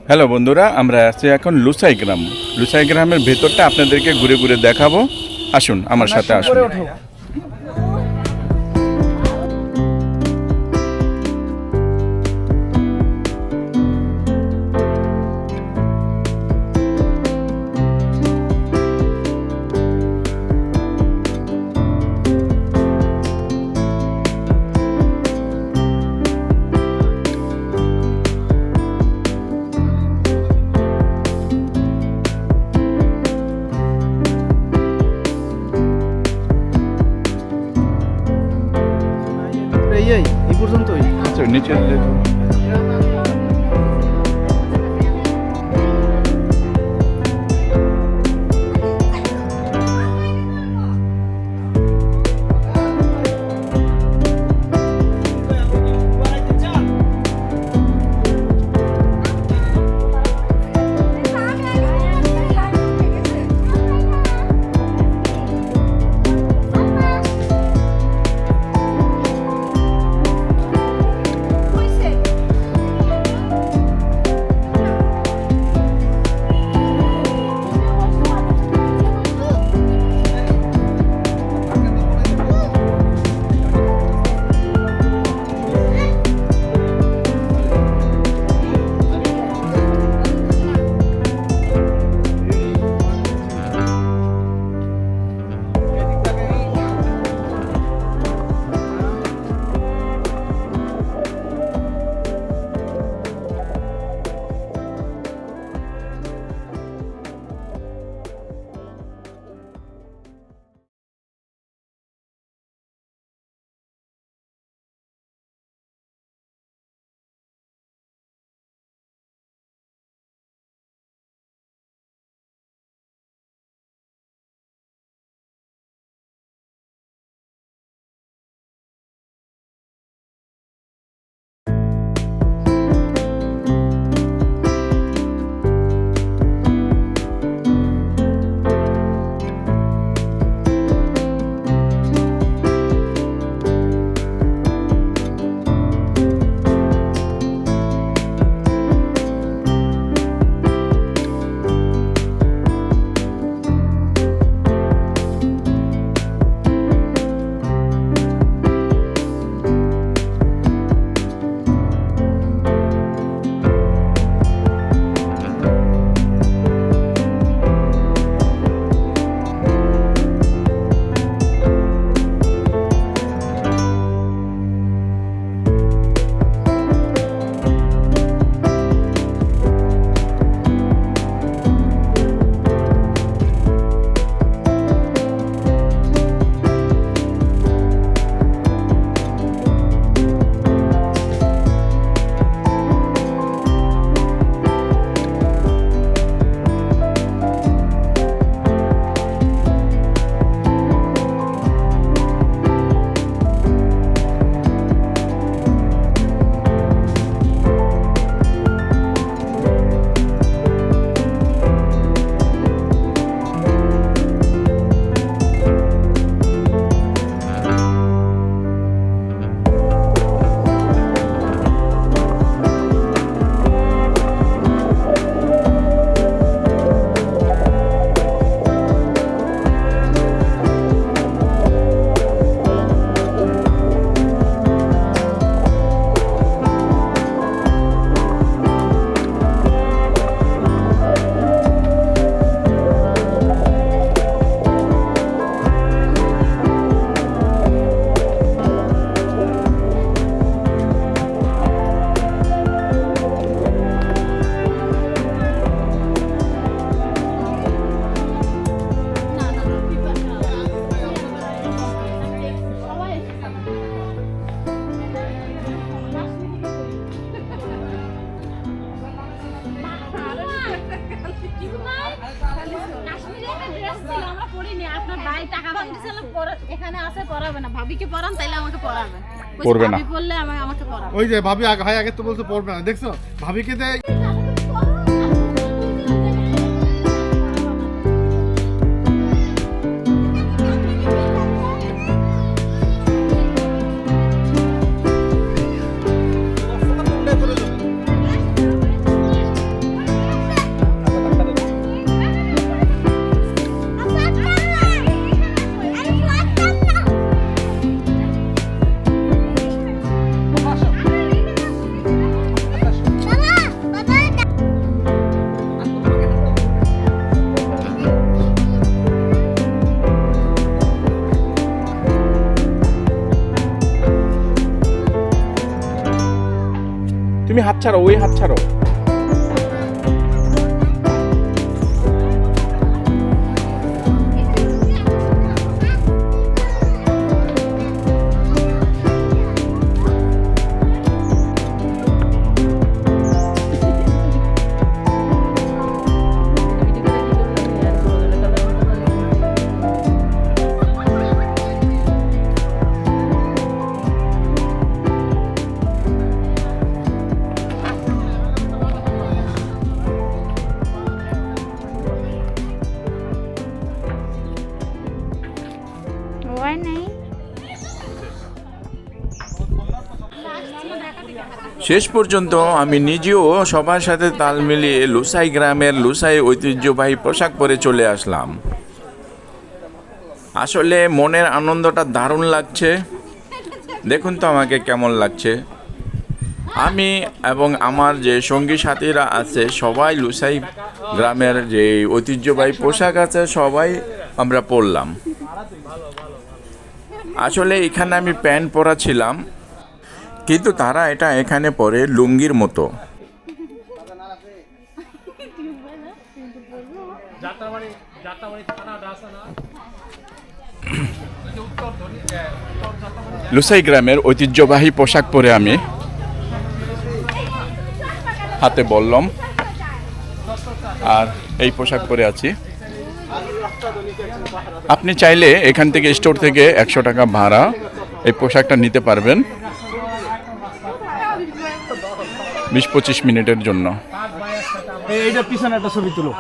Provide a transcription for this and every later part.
Hello বন্ধুরা, আমরা আছি এখন লুসাই গ্রাম। লুসাই গ্রামের ভেতরটা আপনাদেরকে ঘুরে ঘুরে দেখাবো। আসুন আমার সাথে আসুন। এই পর্যন্তই। আচ্ছা, নিচে এখানে আছে পড়াবে না, ভাবিকে পড়ান তাইলে আমাকে পড়াবে। পড়বে না, ভাবি পড়লে আমাকে পড়াবে। ওই যে ভাবি আগে তো বলছে পড়বে না, দেখছো ভাবিকে দেয়। তুমি হাত ছাড়ো, ওই হাত ছাড়ো। Why नहीं? শেষ পর্যন্ত আমি নিজেও সবার সাথে তাল মিলিয়ে লুসাই গ্রামের লুসাই ঐতিহ্যবাহী পোশাক পরে চলে আসলাম। আসলে মনের আনন্দটা দারুণ লাগছে। দেখুন তো আমাকে কেমন লাগছে। আমি এবং আমার যে সঙ্গী সাথীরা আছে সবাই লুসাই গ্রামের যে ঐতিহ্যবাহী পোশাক আছে সবাই আমরা পরলাম। আসলে এখানে আমি প্যান্ট পরা ছিলাম, কিন্তু তারা এটা এখানে পরে লুঙ্গির মতো। লুসাই গ্রামের ঐতিহ্যবাহী পোশাক পরে আমি হাতে বললাম আর এই পোশাক পরে আছি। আপনি চাইলে এখান থেকে স্টোর থেকে 100 টাকা ভাড়া এই পোশাকটা নিতে পারবেন 20-25 মিনিটের জন্য। এইটা পিছনে একটা ছবি তুলো।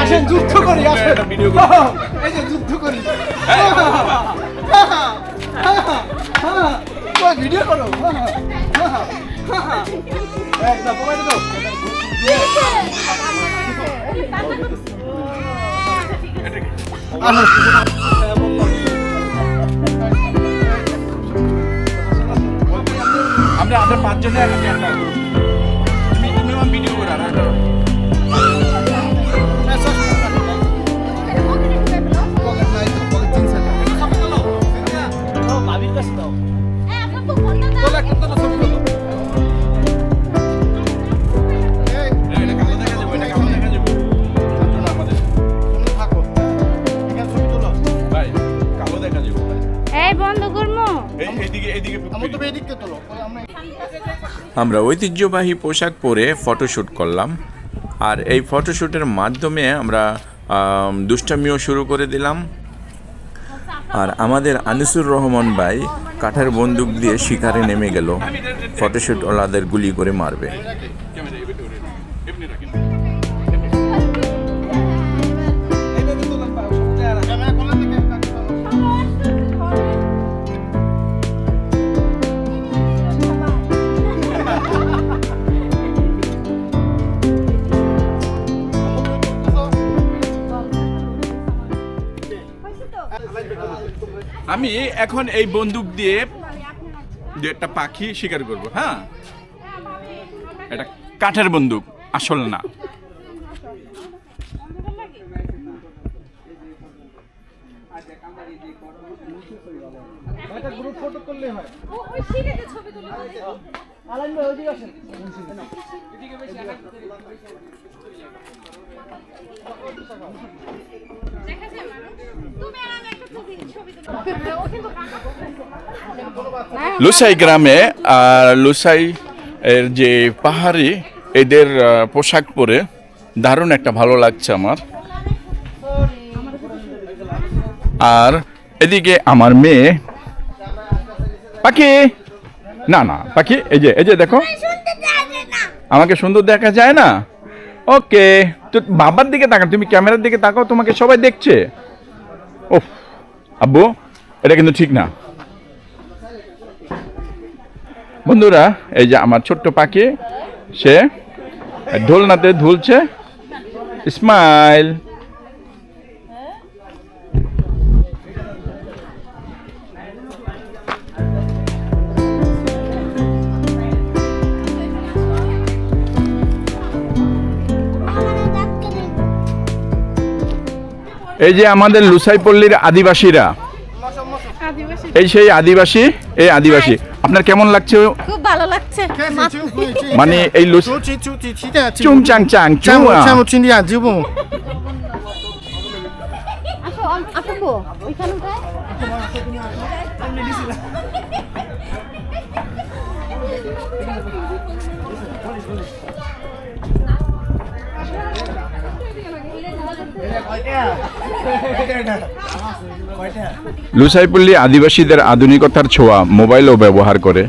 আসেন যুদ্ধ করি, আসেন এই যে যুদ্ধ করি। ভিডিও করো। একদম মোবাইল দাও। আমরা 5 জনে তুমি ভিডিও করা না। আমরা ঐতিহ্যবাহী পোশাক পরে ফটোশ্যুট করলাম, আর এই ফটোশ্যুটের মাধ্যমে আমরা দুষ্টামিও শুরু করে দিলাম। আর আমাদের আনিসুর রহমান ভাই কাঠের বন্দুক দিয়ে শিকারে নেমে গেল, ফটোশ্যুট ওলাদের গুলি করে মারবে। আমি এখন এই বন্দুক দিয়ে একটা পাখি শিকার করব। হ্যাঁ, এটা কাঠের বন্দুক, আসল না। গ্রুপ ফটো করলে হয়। লুসাই গ্রামে আর লুসাই এর যে পাহাড়ি এদের পোশাক পরে দারুণ একটা ভালো লাগছে আমার। আর এদিকে আমার মেয়ে পাখি, না না পাখি, এই যে দেখো, আমাকে সুন্দর দেখা যায় না। ওকে, তো বাবার দিকে তাকাও, তুমি ক্যামেরার দিকে তাকাও, তোমাকে সবাই দেখছে। ওহ আব্বু, এটা কিন্তু ঠিক না। বন্ধুরা, এই যে আমার ছোট্ট পাখি, সে ঢোলনাতে ঝুলছে। স্মাইল। এই যে আমাদের লুসাইপল্লীর আদিবাসীরা, আদিবাসী এই সেই আদিবাসী, এই আদিবাসী আপনার কেমন লাগছে? খুব ভালো লাগছে মানে এই লুস চুং চাং চাং চুং আসো আসবো ওইখানটায় লুসাইপল্লী আদিবাসীদের আধুনিকতার ছোঁয়া মোবাইলও ব্যবহার করে।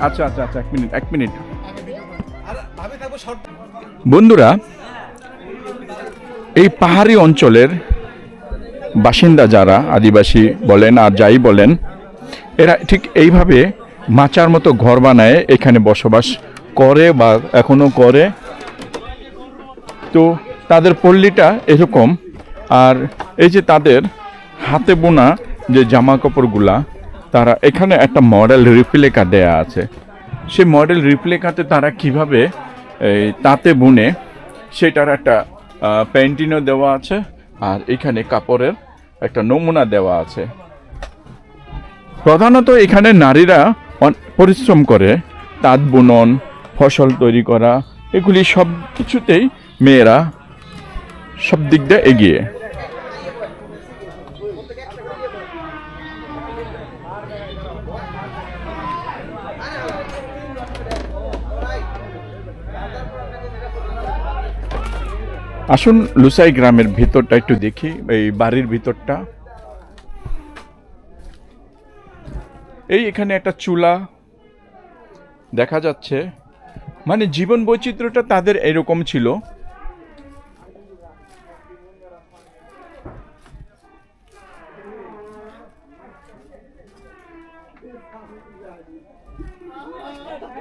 আচ্ছা আচ্ছা আচ্ছা, এক মিনিট বন্ধুরা, এই পাহাড়ি অঞ্চলের বাসিন্দা যারা আদিবাসী বলেন আর যাই বলেন, এরা ঠিক এইভাবে মাচার মতো ঘর বানায় এখানে বসবাস করে বা এখনো করে। তো তাদের পল্লীটা এরকম। আর এই যে তাদের হাতে বোনা যে জামা কাপড়গুলা, তারা এখানে একটা মডেল রিপ্লিকা দেয়া আছে। সেই মডেল রিপ্লিকাতে তারা কিভাবে এই তাঁতে বুনে সেটার একটা পেন্টিংও দেওয়া আছে, আর এখানে কাপড়ের একটা নমুনা দেওয়া আছে। প্রধানত এখানে নারীরা পরিশ্রম করে, তাঁত বুনন, ফসল তৈরি করা, এগুলি সব কিছুতেই মেয়েরা সব দিক দিয়ে এগিয়ে। আসুন লুসাই গ্রামের ভিতরটা একটু দেখি, এই বাড়ির ভিতরটা। এই এখানে একটা চুলা দেখা যাচ্ছে, মানে জীবন বৈচিত্র্যটা তাদের এরকম ছিল।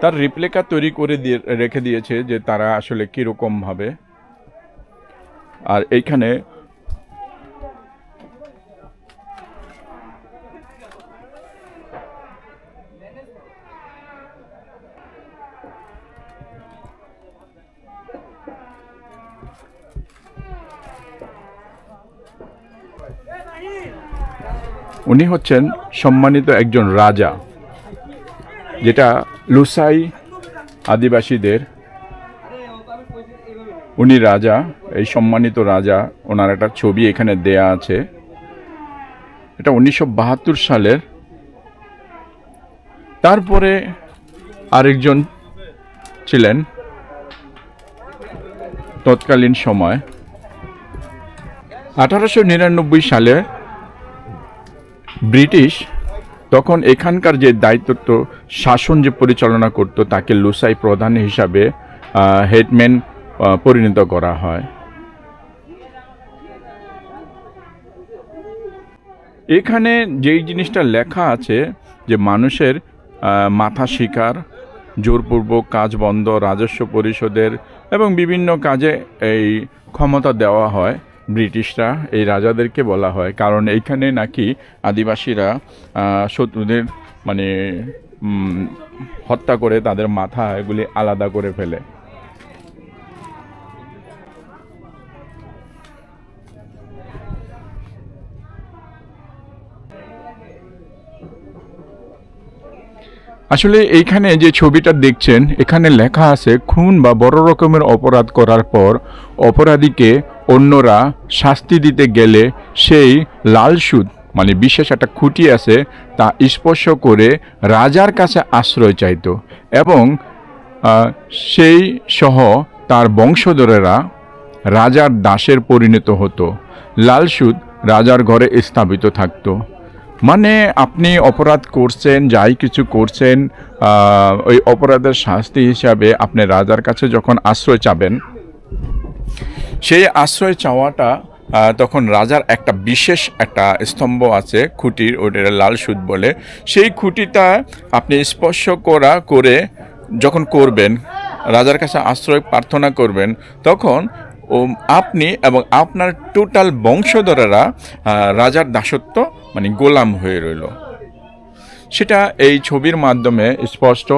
তার রিপ্লিকা তৈরি করে রেখে দিয়েছে যে তারা আসলে কিরকম ভাবে। আর এইখানে উনি হচ্ছেন সম্মানিত একজন রাজা, যেটা লুসাই আদিবাসীদের, উনি রাজা, এই সম্মানিত রাজা। ওনার একটা ছবি এখানে দেয়া আছে। এটা 1972 সালের। তারপরে আরেকজন ছিলেন তৎকালীন সময় 1899 সালে ব্রিটিশ তখন এখানকার যে দায়িত্ব শাসন যে পরিচালনা করত তাকে লুসাই প্রধান হিসাবে হেডম্যান পরিণত করা হয়। এখানে যেই জিনিসটা লেখা আছে যে মানুষের মাথা শিকার, জোরপূর্বক কাজ বন্ধ, রাজস্ব পরিশোধের এবং বিভিন্ন কাজে এই ক্ষমতা দেওয়া হয় ব্রিটিশরা, এই রাজাদেরকে বলা হয়। কারণ এইখানে নাকি আদিবাসীরা শত্রুদের মানে হত্যা করে তাদের মাথা এগুলি আলাদা করে ফেলে। আসলে এইখানে যে ছবিটা দেখছেন এখানে লেখা আছে খুন বা বড় রকমের অপরাধ করার পর অপরাধীকে অন্যরা শাস্তি দিতে গেলে সেই লাল সুদ মানে বিশেষ একটা খুঁটি আছে তা স্পর্শ করে রাজার কাছে আশ্রয় চাইতো এবং সেই সহ তার বংশধরেরা রাজার দাসের পরিণত হতো। লাল সুদ রাজার ঘরে স্থাপিত থাকতো। মানে আপনি অপরাধ করছেন, যাই কিছু করছেন, ওই অপরাধের শাস্তি হিসাবে আপনি রাজার কাছে যখন আশ্রয় চাবেন, সেই আশ্রয় চাওয়াটা তখন রাজার একটা বিশেষ একটা স্তম্ভ আছে খুঁটির, ওটা লাল সুদ বলে। সেই খুঁটিটা আপনি স্পর্শ করে যখন করবেন, রাজার কাছে আশ্রয় প্রার্থনা করবেন, তখন আপনি এবং আপনার টোটাল বংশধরেরা রাজার দাসত্ব মানে গোলাম হয়ে রইল। সেটা এই ছবির মাধ্যমে স্পষ্ট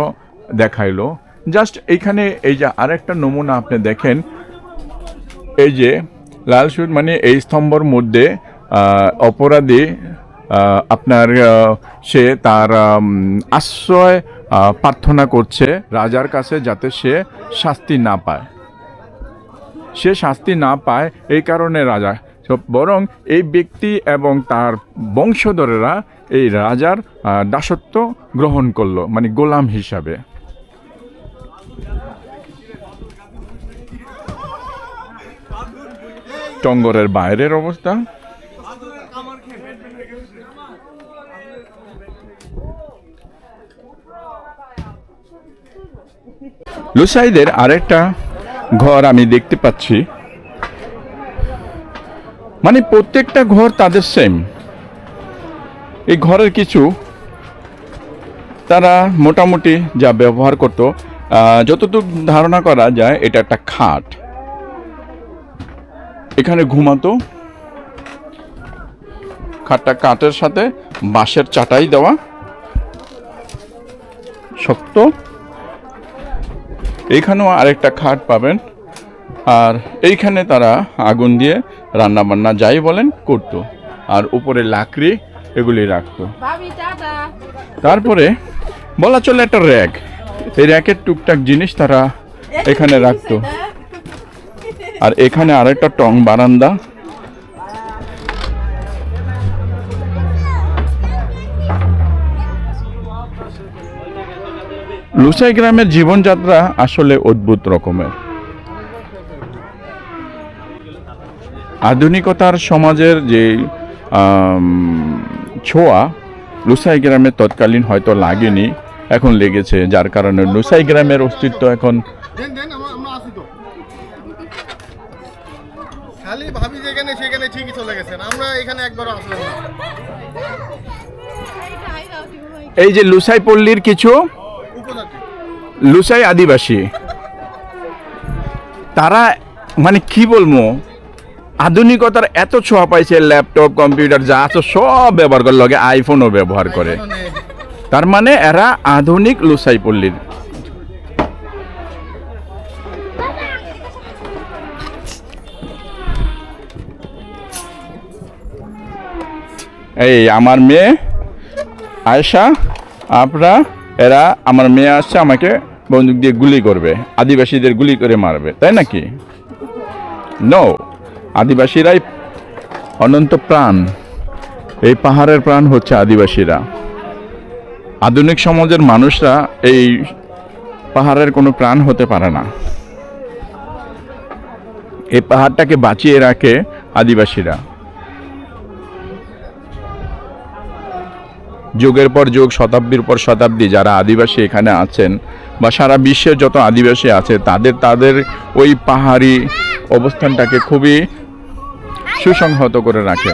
দেখাইলো। জাস্ট এইখানে এই যে আরেকটা নমুনা আপনি দেখেন, এই যে লাল সুদ মানে এই স্তম্ভর মধ্যে অপরাধী আপনার সে তার আশ্রয় প্রার্থনা করছে রাজার কাছে যাতে সে শাস্তি না পায়। সে শাস্তি না পায় এই কারণে রাজা, বরং এই ব্যক্তি এবং তার বংশধরেরা এই রাজার দাসত্ব গ্রহণ করলো মানে গোলাম হিসাবে। টঙ্গরের বাইরের অবস্থা। লুসাইদের আরেকটা ঘর আমি দেখতে পাচ্ছি, মানে প্রত্যেকটা ঘর তাদের সেম। এই ঘরের কিছু তারা মোটামুটি যা ব্যবহার করত, যতটুকু ধারণা করা যায় এটা একটা খাট, এখানে ঘুমাতো। খাটটা কাঠের সাথে বাঁশের চাটাই দেওয়া, শক্ত। এইখানেও আরেকটা খাট পাবেন, আর এইখানে তারা আগুন দিয়ে রান্না বান্না যাই বলেন করতো, আর উপরে লাকড়ি এগুলি রাখতো। তারপরে বলা চলে একটা র্যাক, এই র্যাকের টুকটাক জিনিস তারা এখানে রাখতো। আর এখানে আরেকটা টং বারান্দা। লুসাই গ্রামের জীবনযাত্রা আসলে অদ্ভুত রকমের। আধুনিকতার সমাজের যে ছোঁয়া লুসাই গ্রামে তৎকালীন হয়তো লাগেনি, এখন লেগেছে, যার কারণে লুসাই গ্রামের অস্তিত্ব এখন খালি ভাবি যেখানে সেখানে ঠিকই চলে গেছেন, আমরা এখানে একবারও আসলাম না। এই যে লুসাই পল্লীর কিছু লুসাই আদিবাসী, তারা মানে কি বলবো, আধুনিকতার এত ছোঁয়া পাইছে, ল্যাপটপ কম্পিউটার যা আছে সব ব্যবহার করে, লগে আইফোনও ব্যবহার করে। তার মানে এরা আধুনিক লুসাই পল্লীর। এই আমার মেয়ে আয়েশা, আপনারা এরা আমার মেয়ে আসছে, আমাকে বন্দুক দিয়ে গুলি করবে, আদিবাসীদের গুলি করে মারবে, তাই নাকি? নো, আদিবাসীরাই অনন্ত প্রাণ, এই পাহাড়ের প্রাণ হচ্ছে আদিবাসীরা। আধুনিক সমাজের মানুষরা এই পাহাড়ের কোনো প্রাণ হতে পারে না। এই পাহাড়টাকে বাঁচিয়ে রাখে আদিবাসীরা। যুগের পর যুগ, শতাব্দীর পর শতাব্দী যারা আদিবাসী এখানে আছেন বা সারা বিশ্বের যত আদিবাসী আছে, তাদের ওই পাহাড়ি অবস্থানটাকে খুবই সুসংহত করে রাখে।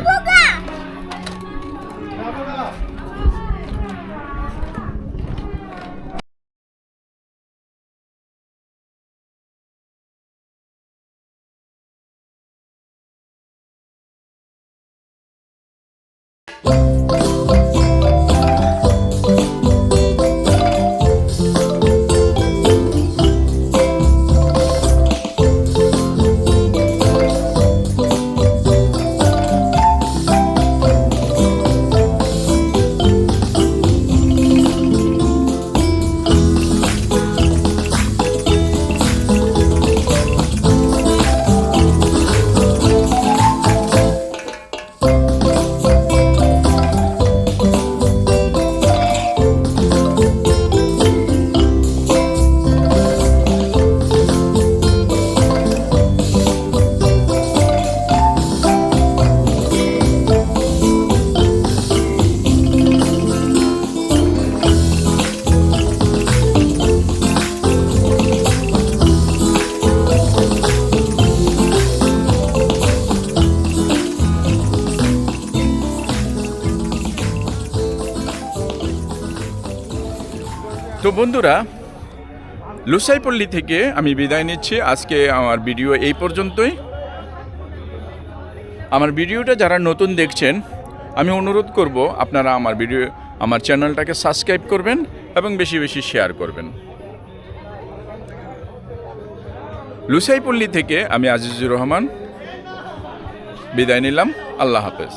তো বন্ধুরা, লুসাইপল্লী থেকে আমি বিদায় নিচ্ছি। আজকে আমার ভিডিও এই পর্যন্তই। আমার ভিডিওটা যারা নতুন দেখছেন, আমি অনুরোধ করব আপনারা আমার চ্যানেলটাকে সাবস্ক্রাইব করবেন এবং বেশি বেশি শেয়ার করবেন। লুসাইপল্লী থেকে আমি আজিজুর রহমান বিদায় নিলাম। আল্লাহ হাফেজ।